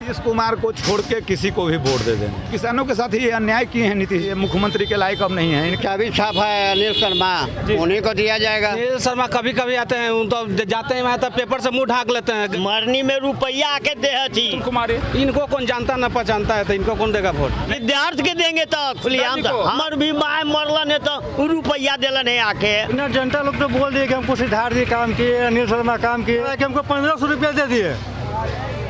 नीतीश कुमार को छोड़ के किसी को भी वोट दे देंगे। किसानों के साथ ही अन्याय किए हैं नीतीश, मुख्यमंत्री के लायक अब नहीं है। इनका भी छाप है अनिल शर्मा, उन्हीं को दिया जाएगा। अनिल शर्मा कभी कभी आते हैं, उन तो जाते हैं वहाँ तो पेपर से मुंह ढाक लेते हैं। मरनी में रुपया आके दे थी कुमारी, इनको कौन जानता न पहचानता है, तो इनको कौन देगा वोट? विद्यार्थी के देंगे तो खुलेआम। हमर भी माए मरलन है तो रुपया दिलन है आके। जनता लोग तो बोल दिए कि हमको सिद्धार्थ काम किए, अनिल शर्मा काम किए, कि हमको 1500 रुपया दे दिए।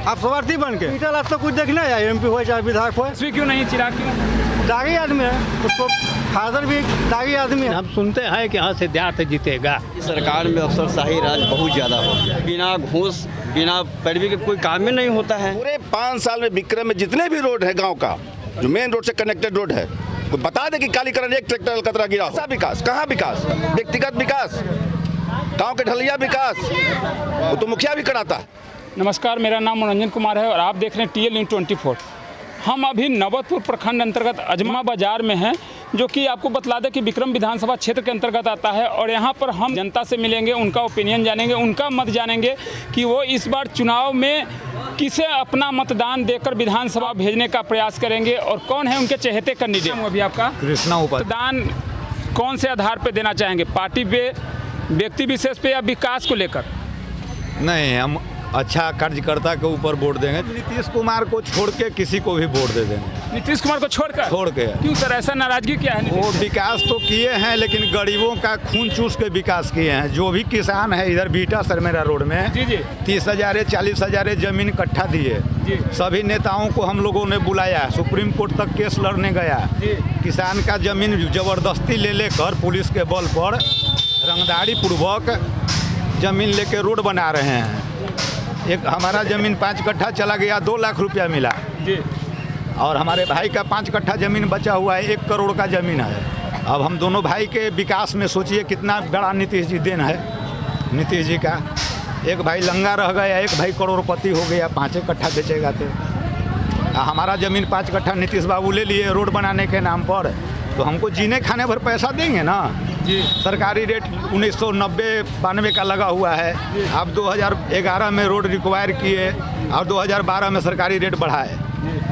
आप स्वार्थी बन के आज तो कुछ देखना है, MP हो चाहे विधायक हो। क्यों नहीं चिराग क्यों? दागी आदमी है, उसको फादर भी दागी आदमी है। हम सुनते हैं कि हाँ सिद्धार्थ जीतेगा। सरकार में अफसरशाही राज बहुत ज़्यादा हो, बिना घूस बिना पैरवी के कोई काम में नहीं होता है। पूरे 5 साल में विक्रम में जितने भी रोड है गांव का, जो मेन रोड से कनेक्टेड रोड है, कोई बता दे कि कालीकरण एक ट्रैक्टर अलकतरा गिरा हो। विकास कहाँ? विकास व्यक्तिगत विकास, गांव के ढलिया विकास वो तो मुखिया भी कराता है। नमस्कार, मेरा नाम मनोरंजन कुमार है और आप देख रहे हैं TL News 24। हम अभी नवतपुर प्रखंड अंतर्गत अजमा बाजार में हैं, जो कि आपको बतला दें कि विक्रम विधानसभा क्षेत्र के अंतर्गत आता है। और यहाँ पर हम जनता से मिलेंगे, उनका ओपिनियन जानेंगे, उनका मत जानेंगे कि वो इस बार चुनाव में किसे अपना मतदान देकर विधानसभा भेजने का प्रयास करेंगे और कौन है उनके चहेते कैंडिडेट। अभी आपका कृष्णा मतदान कौन से आधार पर देना चाहेंगे, पार्टी पे, व्यक्ति विशेष पे या विकास को लेकर? नहीं, हम अच्छा कार्यकर्ता के ऊपर वोट देंगे। नीतीश कुमार को छोड़ के किसी को भी वोट दे देंगे। नीतीश कुमार को छोड़ के? क्यों सर, ऐसा नाराजगी क्या है? वो विकास तो किए हैं, लेकिन गरीबों का खून चूस के विकास किए हैं। जो भी किसान है इधर बीटा सरमेरा रोड में, जी जी, 30,000 40,000 जमीन इकट्ठा दिए। सभी नेताओं को हम लोगों ने बुलाया, सुप्रीम कोर्ट तक केस लड़ने गया। किसान का जमीन जबरदस्ती ले लेकर पुलिस के बल पर रंगदारी पूर्वक जमीन लेके रोड बना रहे हैं। एक हमारा ज़मीन 5 कट्ठा चला गया, 2 लाख रुपया मिला जी। और हमारे भाई का 5 कट्ठा ज़मीन बचा हुआ है, 1 करोड़ का ज़मीन है। अब हम दोनों भाई के विकास में सोचिए कितना बड़ा नीतीश जी देन है। नीतीश जी का एक भाई लंगा रह गया, एक भाई करोड़पति हो गया, 5 कट्ठा बेचेगा तो। हमारा ज़मीन 5 कट्ठा नीतीश बाबू ले लिए रोड बनाने के नाम पर, तो हमको जीने खाने भर पैसा देंगे ना जी। सरकारी रेट 1990-92 का लगा हुआ है। अब 2011 में रोड रिक्वायर किए और 2012 में सरकारी रेट बढ़ाए।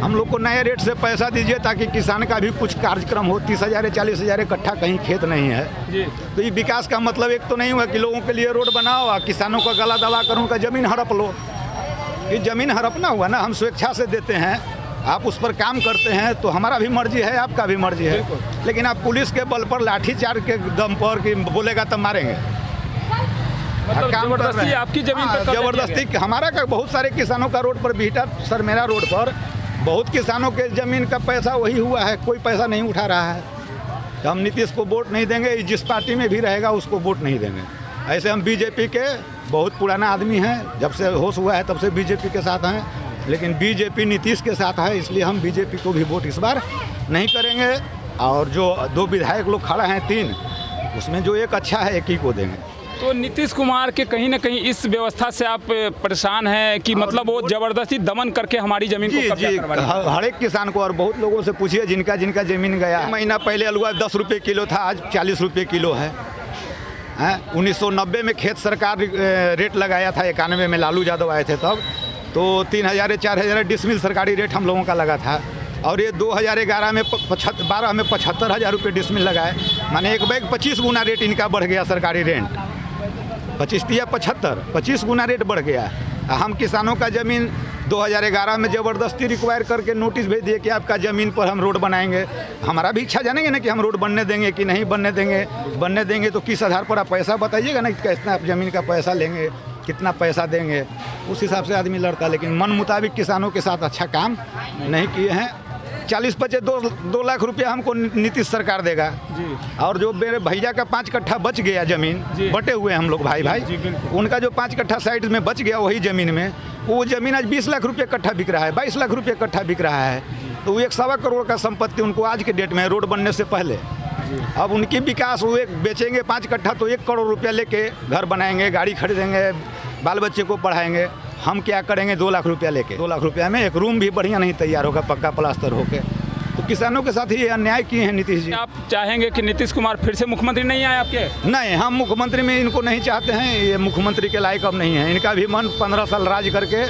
हम लोग को नए रेट से पैसा दीजिए ताकि किसान का भी कुछ कार्यक्रम हो। 30,000 40,000 इकट्ठा कहीं खेत नहीं है जी। तो ये विकास का मतलब एक तो नहीं हुआ कि लोगों के लिए रोड बनाओ और किसानों का गला दबा कर उनका ज़मीन हड़प लो। ये ज़मीन हड़पना हुआ ना, हम स्वेच्छा से देते हैं, आप उस पर काम करते हैं तो हमारा भी मर्जी है, आपका भी मर्जी है। लेकिन आप पुलिस के बल पर लाठीचार्ज के दम पर कि बोलेगा तब मारेंगे। मतलब जबरदस्ती आपकी जमीन पर जबरदस्ती हमारा का बहुत सारे किसानों का रोड पर बीटा सरमेरा रोड पर बहुत किसानों के ज़मीन का पैसा वही हुआ है, कोई पैसा नहीं उठा रहा है। तो हम नीतीश को वोट नहीं देंगे, जिस पार्टी में भी रहेगा उसको वोट नहीं देंगे। ऐसे हम BJP के बहुत पुराना आदमी हैं, जब से होश हुआ है तब से BJP के साथ हैं, लेकिन BJP नीतीश के साथ है, इसलिए हम BJP को भी वोट इस बार नहीं करेंगे। और जो 2 विधायक लोग खड़ा हैं 3, उसमें जो एक अच्छा है एक ही को देंगे। तो नीतीश कुमार के कहीं ना कहीं इस व्यवस्था से आप परेशान हैं कि मतलब वो जबरदस्ती दमन करके हमारी जमीन को कब्जा करवा रहे हैं? हर एक किसान को, और बहुत लोगों से पूछिए जिनका जमीन गया। महीना पहले अलुआ 10 रुपये किलो था, आज 40 रुपये किलो है। 1990 में खेत सरकार रेट लगाया था, 91 में लालू यादव आए थे तब, तो 3,000 4,000 डिसमिल सरकारी रेट हम लोगों का लगा था। और ये 2011 में 12 में 75,000 रुपये डिसमिल लगाए, माने एक बैग 25 गुना रेट इनका बढ़ गया सरकारी रेंट। 25 या 75, 25 गुना रेट बढ़ गया। हम किसानों का ज़मीन 2011 में ज़बरदस्ती रिक्वायर करके नोटिस भेज दिए कि आपका ज़मीन पर हम रोड बनाएंगे। हमारा भी इच्छा जानेंगे ना कि हम रोड बनने देंगे कि नहीं बनने देंगे। बनने देंगे तो किस आधार पर आप पैसा बताइएगा ना, कितना आप ज़मीन का पैसा लेंगे, कितना पैसा देंगे, उस हिसाब से आदमी लड़ता है। लेकिन मन मुताबिक किसानों के साथ अच्छा काम नहीं किए हैं। 2 लाख रुपया हमको नीतीश सरकार देगा जी। और जो मेरे भैया का 5 कट्ठा बच गया ज़मीन, बटे हुए हम लोग भाई भाई, उनका जो 5 कट्ठा साइड में बच गया वही ज़मीन में, वो ज़मीन आज 20 लाख रुपये कट्ठा बिक रहा है, 22 लाख रुपये कट्ठा बिक रहा है। तो वो 1.25 करोड़ का संपत्ति उनको आज के डेट में रोड बनने से पहले, अब उनकी विकास वो एक बेचेंगे 5 कट्ठा तो 1 करोड़ रुपया लेके घर बनाएंगे, गाड़ी खरीदेंगे, बाल बच्चे को पढ़ाएंगे। हम क्या करेंगे 2 लाख रुपया लेके? 2 लाख रुपया में एक रूम भी बढ़िया नहीं तैयार होगा पक्का प्लास्टर होके। तो किसानों के साथ ही अन्याय किए हैं नीतीश जी। आप चाहेंगे कि नीतीश कुमार फिर से मुख्यमंत्री नहीं आए आपके? नहीं, हम मुख्यमंत्री में इनको नहीं चाहते हैं, ये मुख्यमंत्री के लायक अब नहीं है। इनका भी मन 15 साल राज करके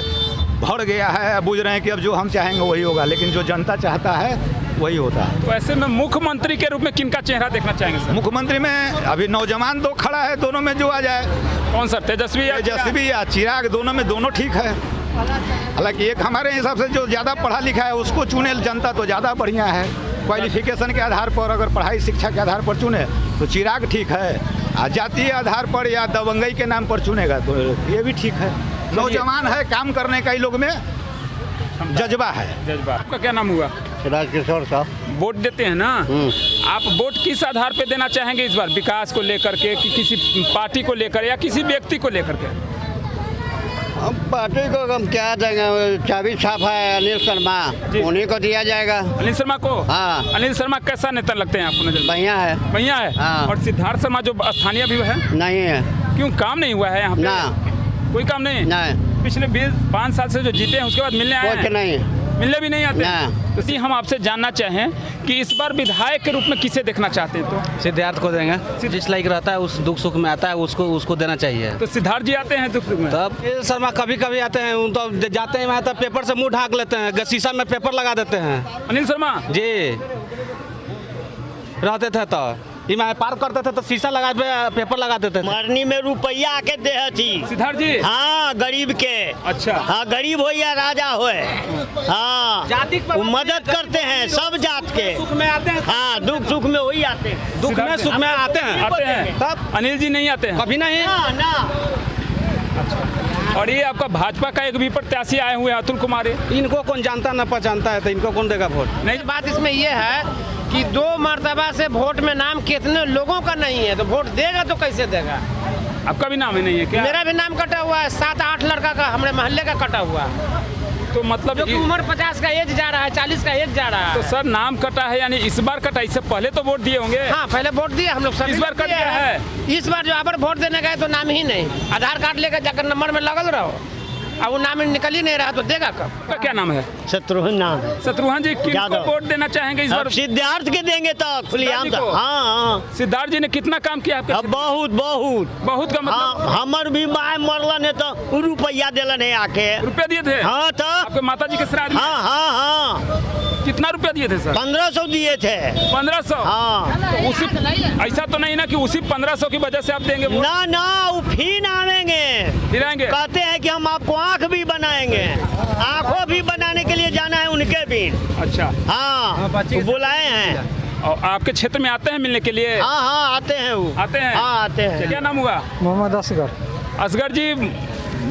बढ़ गया है, बुझ रहे हैं कि अब जो हम चाहेंगे वही होगा, लेकिन जो जनता चाहता है वही होता है। वैसे में मुख्यमंत्री के रूप में किनका चेहरा देखना चाहेंगे सर? मुख्यमंत्री में अभी नौजवान दो खड़ा है, दोनों में जो आ जाए, कौन सर, तेजस्वी या तेजस्वी या चिराग, दोनों में दोनों ठीक है। हालांकि एक हमारे हिसाब से जो ज़्यादा पढ़ा लिखा है उसको चुने जनता तो ज़्यादा बढ़िया है। क्वालिफिकेशन के आधार पर अगर पढ़ाई शिक्षा के आधार पर चुने तो चिराग ठीक है, और जातीय आधार पर या दबंगई के नाम पर चुनेगा तो ये भी ठीक है। नौजवान है, काम करने का ही लोग में जज्बा है। जज्बा। आपका क्या नाम हुआ? राजकिशोर साहब। वोट देते हैं ना आप, वोट किस आधार पे देना चाहेंगे इस बार? विकास को लेकर के कि किसी पार्टी को लेकर या किसी व्यक्ति को लेकर के? हम पार्टी को हम क्या देंगे, चाबी छाप है अनिल शर्मा, उन्हीं को दिया जाएगा। अनिल शर्मा को? हाँ। अनिल शर्मा कैसा नेता लगते हैं आपको? नजर बढ़िया है। बढ़िया है। हाँ। और सिद्धार्थ शर्मा जो स्थानीय भी है? नहीं है। क्यों, काम नहीं हुआ है यहाँ पे? ना, कोई काम नहीं? नहीं। पिछले 5 साल से जो जीते हैं उसके बाद मिलने आए कुछ हैं? नहीं। मिलने भी नहीं आते? ना। तो इसी हम आपसे जानना चाहें कि इस बार विधायक के रूप में किसे देखना चाहते हैं? तो सिद्धार्थ को देंगे, जिस लायक रहता है, उस दुख सुख में आता है, उसको देना चाहिए। तो सिद्धार्थ जी आते हैं दुख सुख में? तब ये शर्मा कभी कभी आते हैं, उन तो जाते हैं वहाँ तब पेपर से मुंह ढाक लेते हैं, शीशा में पेपर लगा देते हैं। अनिल शर्मा जी रहते थे तो मैं पार करते थे तो शीशा लगा पेपर लगा देते थे। मरनी में रुपया के दे थी सिद्धार्थ जी? हाँ, गरीब के। अच्छा। हाँ, गरीब हो या राजा हो, हाँ, जाति पर वो मदद करते हैं सब जात के। सुख में आते हैं, हाँ, दुख सुख में वही आते हैं। दुख में सुख में आते हैं। आते हैं। तब अनिल जी नहीं आते हैं? कभी नहीं। ना। और ये आपका भाजपा का एक भी प्रत्याशी आए हुए हैं, अतुल कुमार। इनको कौन जानता न पहचानता है, तो इनको कौन देगा वोट? नहीं, बात इसमें यह है कि 2 मर्तबा से वोट में नाम कितने लोगों का नहीं है, तो वोट देगा तो कैसे देगा? आपका भी नाम है नहीं है क्या? मेरा भी नाम कटा हुआ है, 7-8 लड़का का हमारे मोहल्ले का कटा हुआ है। तो मतलब जो कि उम्र 50 का एज जा रहा है, 40 का एज जा रहा तो है। सर नाम कटा है, यानी इस बार कटा, इससे पहले तो वोट दिए होंगे? हाँ, पहले वोट दिए हम लोग, इस बार कट गया है। इस बार जो अबर वोट देने गए तो नाम ही नहीं, आधार कार्ड लेकर जाकर नंबर में लगल रहो, अब वो नाम निकल ही नहीं रहा तो देगा कब? आपका क्या नाम है? शत्रुघ्न नाम है। शत्रुघ्न जी, किनको यादव। वोट देना चाहेंगे इस बार? अब सिद्धार्थ के देंगे तो खुलेआम। सिद्धार्थ जी को? हाँ, सिद्धार्थ जी ने कितना काम किया आपके? अब बहुत बहुत। बहुत का मतलब? हाँ, हमर भी माय मरलन है तो रुपया दिलन है आके। रुपया दिए थे? हाँ, तो आपके माता जी के श्राद्ध में? हाँ हाँ हाँ, कितना रुपया दिए थे सर? 1500 दिए थे। 1500? हाँ। तो उसी, ऐसा तो नहीं ना कि उसी 1500 की वजह से आप देंगे वोट? ना ना, वो फिर आवेंगे, फिर आएंगे? कहते हैं कि हम आपको आँख भी बनाएंगे, आँखों भी बनाने के लिए जाना है उनके भी। अच्छा। हाँ, वो बुलाए हैं। और आपके क्षेत्र में आते हैं मिलने के लिए? हाँ हाँ, आते हैं वो। आते हैं? हाँ, आते हैं। क्या नाम हुआ? मोहम्मद असगर। असगर जी,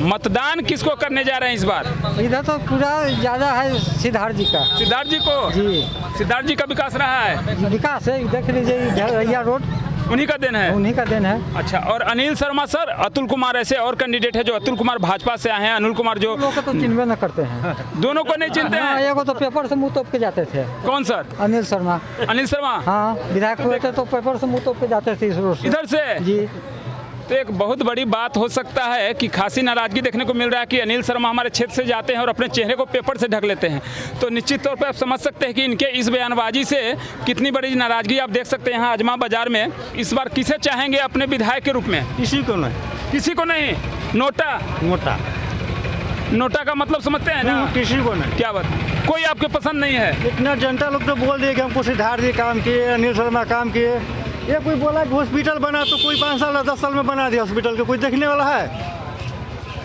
मतदान किसको करने जा रहे हैं इस बार? इधर तो पूरा ज़्यादा है सिद्धार्थ जी का। सिद्धार्थ जी को? जी, सिद्धार्थ जी का विकास रहा है? विकास है, देख लीजिए झरैया रोड उन्हीं का देन है? उन्हीं का देन है। अच्छा। और अनिल शर्मा सर, अतुल कुमार ऐसे और कैंडिडेट है जो, अतुल कुमार भाजपा से आए हैं, अनिल कुमार जो, लोग तो चिन्हबे न करते हैं। दोनों को नहीं चिनते हाँ, हैं? एगो तो पेपर से मुँह तोप के जाते थे, कौन सर? अनिल शर्मा। अनिल शर्मा? हाँ, विधायक हुए थे तो पेपर से मुँह तोप के जाते थे इस रोड से। इधर से? जी। तो एक बहुत बड़ी बात हो सकता है कि खासी नाराजगी देखने को मिल रहा है कि अनिल शर्मा हमारे क्षेत्र से जाते हैं और अपने चेहरे को पेपर से ढक लेते हैं। तो निश्चित तौर पर आप समझ सकते हैं कि इनके इस बयानबाजी से कितनी बड़ी नाराजगी आप देख सकते हैं यहाँ आजमा बाजार में। इस बार किसे चाहेंगे अपने विधायक के रूप में? किसी को नहीं। किसी को नहीं? नोटा? मोटा नोटा का मतलब समझते हैं ना? किसी को नहीं। क्या बात, कोई आपके पसंद नहीं है? इतना जनता लोग तो बोल दिए कि हमको सिद्धार्थ जी काम किए, अनिल शर्मा काम किए। ये कोई बोला कि हॉस्पिटल बना तो कोई 5 साल 10 साल में बना दिया हॉस्पिटल के, कोई देखने वाला है?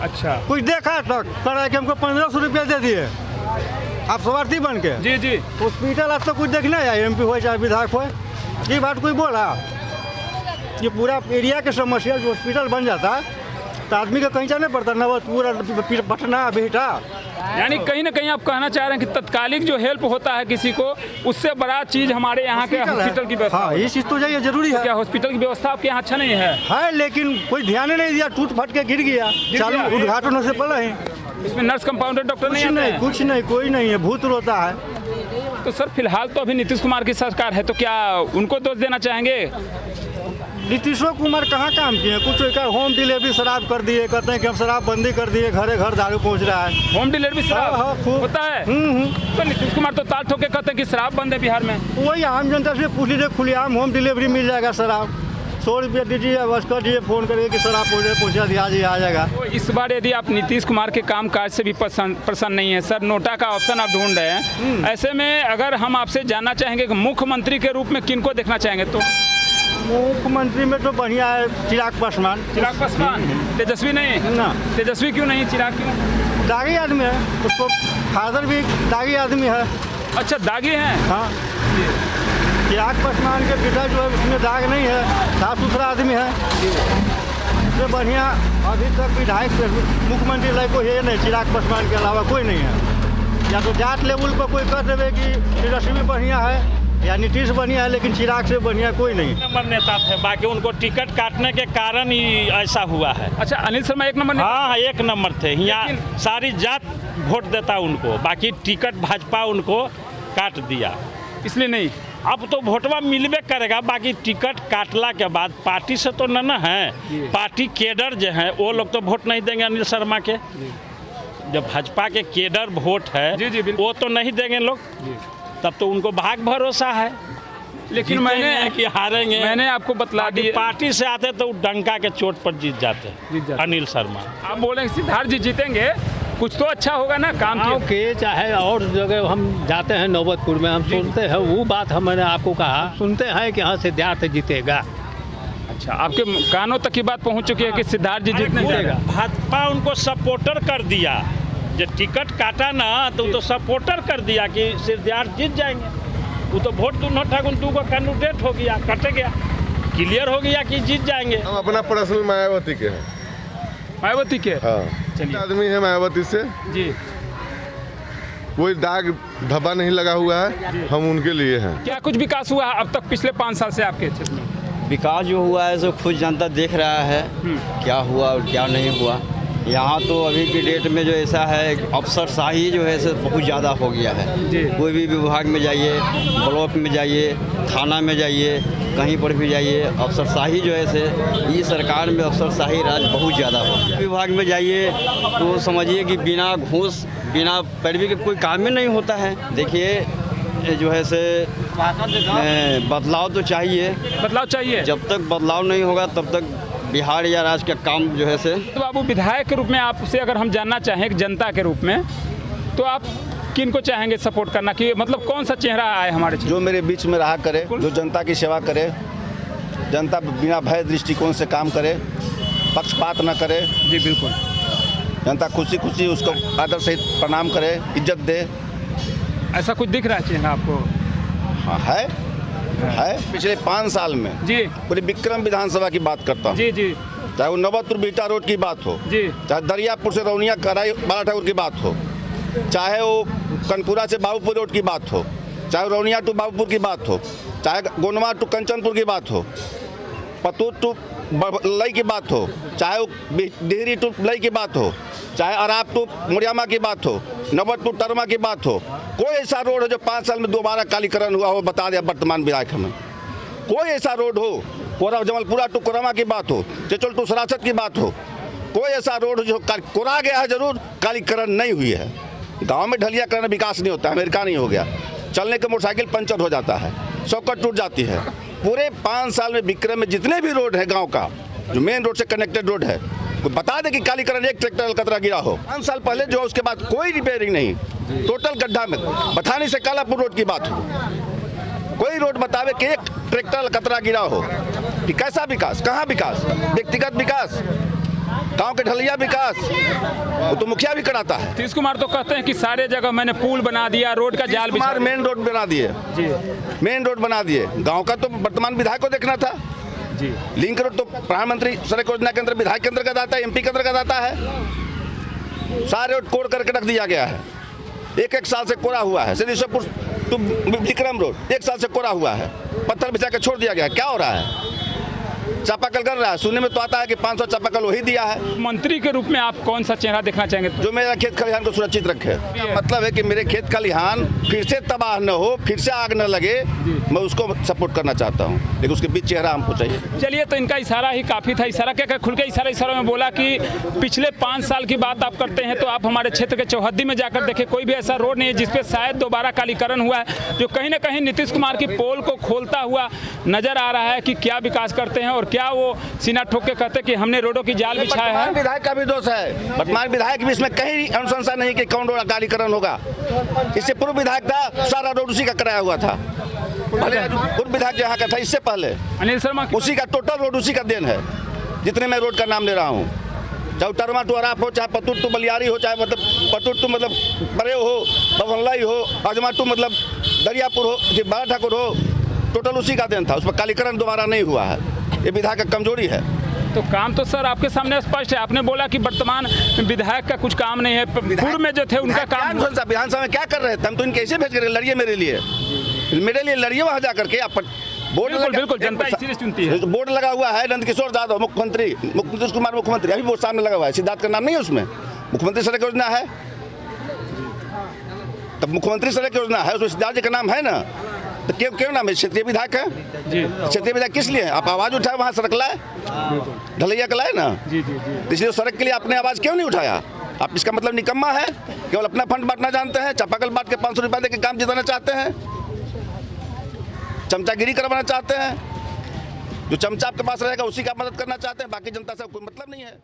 अच्छा। कुछ देखा तक करा कि हमको 1500 रुपया दे दिए, आप स्वार्थी बन के। जी जी। हॉस्पिटल आज तो कुछ देखने आया, MP हो चाहे विधायक हो, ये बात कोई बोला? ये पूरा एरिया के समस्या, जो हॉस्पिटल बन जाता तो आदमी का कहीं जाना पड़ता ना, वो पूरा पटना बेटा। यानी कहीं ना कहीं आप कहना चाह रहे हैं कि तत्कालिक जो हेल्प होता है किसी को, उससे बड़ा चीज हमारे यहाँ के हॉस्पिटल की व्यवस्था। हाँ, ये चीज़ तो चाहिए, जरूरी है। क्या हॉस्पिटल की व्यवस्था आपके यहाँ अच्छा नहीं है? है, लेकिन कोई ध्यान ही नहीं दिया, टूट फट के गिर गया चालू गया। उद्घाटन होने से पहले ही। इसमें नर्स कंपाउंडर डॉक्टर नहीं आते हैं? कुछ नहीं, कोई नहीं है, भूत रोता है। तो सर फिलहाल तो अभी नीतीश कुमार की सरकार है, तो क्या उनको दोष देना चाहेंगे? नीतीशो कुमार कहाँ काम किए? कुछ होम डिलीवरी शराब कर दिए, कहते हैं कि हम शराब बंदी कर दिए, घरे घर दारू पहुँच रहा है। होम डिलीवरी शराब हाँ, खूब। होता है? तो नीतीश कुमार तो ताल ठोक के कहते हैं कि शराब बंद है बिहार में। वही आम जनता से पूछ लीजिए, खुलेआम होम डिलीवरी मिल जाएगा शराब, 100 रुपया दीजिए, बस कर दीजिए फ़ोन करके कि सर आप पहुँचा दिया जी, आ जाएगा। तो इस बार यदि आप नीतीश कुमार के कामकाज से भी प्रसन्न नहीं है, सर नोटा का ऑप्शन आप ढूंढ रहे हैं, ऐसे में अगर हम आपसे जानना चाहेंगे कि मुख्यमंत्री के रूप में किनको देखना चाहेंगे, तो मुख्यमंत्री में तो बढ़िया है चिराग पासवान। चिराग पासवान? तेजस्वी नहीं ना। तेजस्वी क्यों नहीं? चिराग क्यों? दागी आदमी है, उसको फादर भी दागी आदमी है। अच्छा, दागी हैं? हाँ, चिराग पासवान के पिता जो है उसमें दाग नहीं है, साफ सुथरा आदमी है। इससे बढ़िया अभी तक विधायक मुख्यमंत्री लायक कोई है नहीं, चिराग पासवान के अलावा कोई नहीं है। या तो जाट लेवल पर कोई कर देवे कि तेजस्वी बढ़िया है या नीतीश बढ़िया है, लेकिन चिराग से बढ़िया कोई नहीं। नंबर नेता थे, बाकी उनको टिकट काटने के कारण ही ऐसा हुआ है। अच्छा, अनिल शर्मा 1 नंबर? हाँ, 1 नंबर थे। यहाँ सारी जात वोट देता उनको, बाकी टिकट भाजपा उनको काट दिया, इसलिए नहीं। अब तो वोटवा मिलबे करेगा, बाकी टिकट काटला के बाद पार्टी से तो न है, पार्टी केडर जो है वो लोग तो वोट नहीं देंगे अनिल शर्मा के। जब भाजपा के केडर वोट है वो तो नहीं देंगे लोग, तब तो उनको भाग भरोसा है। लेकिन मैंने कि हारेंगे, मैंने आपको बतला दी, पार्टी से आते तो डंका के चोट पर जीत जाते अनिल शर्मा। आप बोलेंगे सिद्धार्थ जी जीतेंगे, कुछ तो अच्छा होगा ना काम के चाहे और जगह हम जाते हैं नौबतपुर में, हम सुनते हैं वो बात मैंने आपको कहा, सुनते हैं कि हाँ सिद्धार्थ जीतेगा। अच्छा, आपके कानों तक की बात पहुंच चुकी है कि सिद्धार्थ जी जीतेगा। भाजपा उनको सपोर्टर कर दिया, जब टिकट काटा ना तो सपोर्टर कर दिया कि सिद्धार्थ जीत जाएंगे। वो तो वोट दोनों ठाकुर को कैंडिडेट हो गया, कट गया, क्लियर हो गया कि जीत जाएंगे। हम अपना पर्सनल मायावती के हैं। मायावती के? हाँ, आदमी है मायावती से जी, कोई दाग धब्बा नहीं लगा हुआ है, हम उनके लिए हैं। क्या कुछ विकास हुआ अब तक पिछले 5 साल से आपके क्षेत्र में? विकास जो हुआ है सो खुद जनता देख रहा है क्या हुआ और क्या नहीं हुआ। यहाँ तो अभी की डेट में जो ऐसा है, अफसरशाही जो है सो बहुत ज़्यादा हो गया है। कोई भी विभाग में जाइए, ब्लॉक में जाइए, थाना में जाइए, कहीं पर भी जाइए, अफसरशाही जो है से ये सरकार में अफसरशाही राज बहुत ज़्यादा हो। विभाग में जाइए तो समझिए कि बिना घूस बिना पैरवी के कोई काम ही नहीं होता है। देखिए जो है से बदलाव तो चाहिए, बदलाव चाहिए। जब तक बदलाव नहीं होगा तब तक बिहार या राज्य का काम जो है से। तो बाबू, विधायक के रूप में आपसे अगर हम जानना चाहें जनता के रूप में, तो आप किन को चाहेंगे सपोर्ट करना, कि मतलब कौन सा चेहरा आए हमारे? जो मेरे बीच में रहा करे, जो जनता की सेवा करे, जनता बिना भय दृष्टिकोण से काम करे, पक्षपात न करे। जी बिल्कुल। जनता खुशी खुशी उसको आदर सहित प्रणाम करे, इज्जत दे। ऐसा कुछ दिख रहा है चेहरा आपको? हाँ, है। पिछले 5 साल में जी, पूरी विक्रम विधानसभा की बात करता हूँ। जी जी, चाहे वो नौबतपुर बीटा रोड की बात हो जी, चाहे दरियापुर से रौनिया कराई बाला ठाकुर की बात हो, चाहे वो कनपुरा से बाबूपुर रोड की बात हो, चाहे रौनिया टू बाबूपुर की बात हो, चाहे गोनवा टू कंचनपुर की बात हो, पतूर टू लई की बात हो, चाहे वो डिहरी टू लई की बात हो, चाहे अराब टू मुरियामा की बात हो, नौबत टू टरमा की बात हो, कोई ऐसा रोड है जो 5 साल में दोबारा कालीकरण हुआ हो, बता दिया वर्तमान विधायक हमें। कोई ऐसा रोड हो, कोरा जमलपुरा टू कोरमा की बात हो, चेचल टू सरासत की बात हो, कोई ऐसा रोड जो कोरा गया है जरूर, कालीकरण नहीं हुई है। गांव में ढलिया करना विकास नहीं होता है, अमेरिका नहीं हो गया। चलने के मोटरसाइकिल पंचर हो जाता है, शौकत टूट जाती है। पूरे 5 साल में विक्रम में जितने भी रोड है गांव का, जो मेन रोड से कनेक्टेड रोड है, कोई बता दे कि कालीकरण एक ट्रैक्टर अलकतरा गिरा हो। 5 साल पहले जो उसके बाद कोई रिपेयरिंग नहीं, टोटल गड्ढा में। बथानी से कालापुर रोड की बात हो, कोई रोड बतावे कि एक ट्रैक्टर अलकतरा गिरा हो। कि कैसा विकास, कहाँ विकास, व्यक्तिगत विकास, गांव के ढलिया विकास, वो तो मुखिया भी कराता है। नीतीश कुमार तो कहते हैं कि सारे जगह मैंने पुल बना दिया, रोड का जाल बिछा दिया। मेन रोड बना दिए जी, मेन रोड बना दिए। गांव का तो वर्तमान विधायक को देखना था जी। लिंक रोड तो प्रधानमंत्री सड़क योजना के अंदर विधायक के अंतर्गत आता है, MP के अंतर्गत आता है। सारे रोड कोड़ करके रख दिया गया है। 1 साल से कोरा हुआ है। सिद्धेश्वरपुर टू विक्रम रोड 1 साल से कोरा हुआ है, पत्थर बिछा के छोड़ दिया गया है। क्या हो रहा है? चापाकल कर रहा है। सुनने में तो आता है कि 500 चापाकल वही दिया है। मंत्री के रूप में आप कौन सा चेहरा देखना चाहेंगे? जो मेरा खेत खलिहान को सुरक्षित रखे। मतलब है कि मेरे खेत खलिहान फिर से तबाह न हो, फिर से आग न लगे, मैं उसको सपोर्ट करना चाहता हूँ, लेकिन उसके बीच चेहरा हमको चाहिए। चलिए, तो इनका इशारा ही काफ़ी था। इशारा क्या खुल के इशारा में बोला कि पिछले 5 साल की बात आप करते हैं तो आप हमारे क्षेत्र के चौहद्दी में जाकर देखें, कोई भी ऐसा रोड नहीं है जिसपे शायद दोबारा कालीकरण हुआ है, जो कहीं ना कहीं नीतीश कुमार की पोल को खोलता हुआ नज़र आ रहा है कि क्या विकास करते हैं और क्या वो सीना ठोक के कहते हैं कि हमने रोडों की जाल बिछाया वर्तमान है। विधायक का भी दोष है। वर्तमान विधायक भी इसमें कहीं अनुशंसा नहीं कि कौन रोड अकालीकरण होगा। इससे पूर्व विधायक था, सारा रोड उसी का कराया हुआ था। भले पूर्व विधायक जहाँ का था, इससे पहले अनिल शर्मा उसी का टोटल रोड उसी का देन है। जितने मैं रोड का नाम ले रहा हूँ, चाहे टरमा टू अराप हो, चाहे पतुर टू बलियारी हो, चाहे मतलब पतुर टू मतलब बड़े हो, बभनलाई हो, अजमा टू मतलब दरियापुर हो, बारा ठाकुर हो, टोटल उसी का देन था। उस पर कालीकरण दोबारा नहीं हुआ है। ये विधायक का कमजोरी है। तो काम तो सर आपके सामने स्पष्ट है। आपने बोला कि वर्तमान विधायक का कुछ काम नहीं है, पूर्व में जो थे उनका काम। विधानसभा में क्या कर रहे थे? हम तो इनके ऐसे भेज कर लड़िए मेरे लिए लड़िए वहाँ जा करके। आप बोर्ड बिल्कुल जनता इसीलिए चुनती है। बोर्ड लगा हुआ है नंदकिशोर यादव मुख्यमंत्री, नीतीश कुमार मुख्यमंत्री, अभी बोर्ड सामने लगा हुआ है। सिद्धार्थ का नाम नहीं है उसमें। मुख्यमंत्री सड़क योजना है, तब मुख्यमंत्री सड़क योजना है, उसमें सिद्धार्थ जी का नाम है ना। तो क्यों नाम है? क्षेत्रीय विधायक है जी। क्षेत्रीय विधायक किस लिए? आप आवाज़ उठाए, वहाँ सड़क लाए, ढलैया का लाए ना जी। इसलिए सड़क के लिए आपने आवाज़ क्यों नहीं उठाया? आप इसका मतलब निकम्मा है, केवल अपना फंड बांटना जानते हैं, चापाकल बांट के 500 रुपये दे के काम जिताना चाहते हैं, चमचागिरी करवाना चाहते हैं। जो चमचा आपके पास रहेगा उसी का मदद करना चाहते हैं, बाकी जनता से कोई मतलब नहीं है।